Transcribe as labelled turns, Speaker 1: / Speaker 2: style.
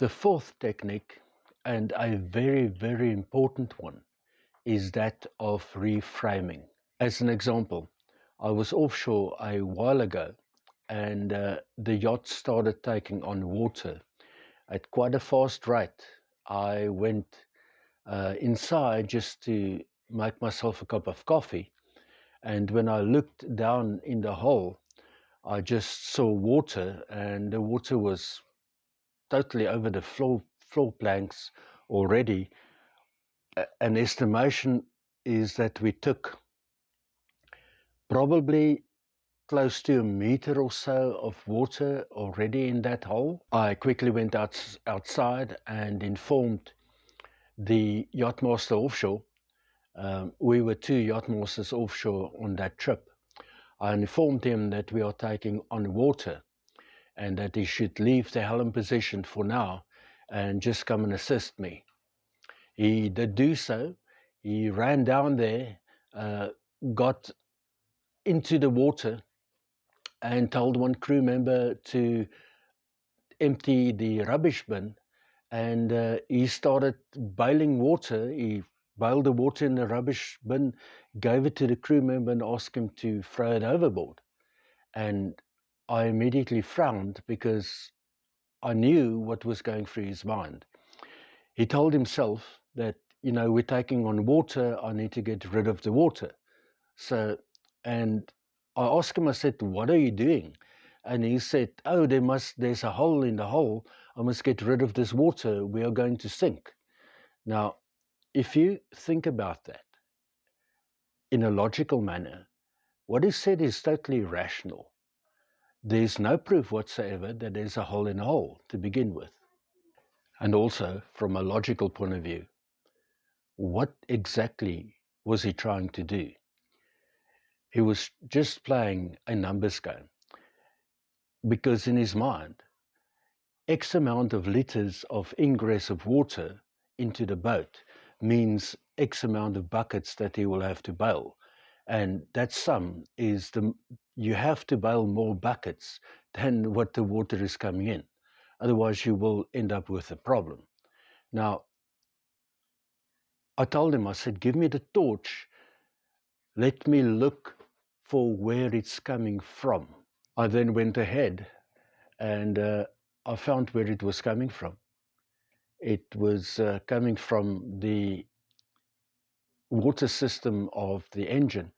Speaker 1: The fourth technique, and a very, very important one, is that of reframing. As an example, I was offshore a while ago and the yacht started taking on water at quite a fast rate. I went inside just to make myself a cup of coffee, and when I looked down in the hole, I just saw water, and the water was totally over the floor planks already. An estimation is that we took probably close to a meter or so of water already in that hole. I quickly went outside and informed the yachtmaster offshore. We were two yachtmasters offshore on that trip. I informed him that we are taking on water and that he should leave the helm position for now and just come and assist me. He did do so. He ran down there, got into the water, and told one crew member to empty the rubbish bin. And he started bailing water. He bailed the water in the rubbish bin, gave it to the crew member, and asked him to throw it overboard. And I immediately frowned because I knew what was going through his mind. He told himself that, we're taking on water, I need to get rid of the water. So, and I asked him, I said, what are you doing? And he said, oh, there's a hole in the hole. I must get rid of this water. We are going to sink. Now, if you think about that in a logical manner, what he said is totally rational. There's no proof whatsoever that there's a hole in a hole to begin with. And also, from a logical point of view, what exactly was he trying to do? He was just playing a numbers game, because in his mind, X amount of liters of ingress of water into the boat means X amount of buckets that he will have to bail. And that sum is you have to bail more buckets than what the water is coming in. Otherwise, you will end up with a problem. Now, I told him, I said, give me the torch. Let me look for where it's coming from. I then went ahead and I found where it was coming from. It was coming from the water system of the engine.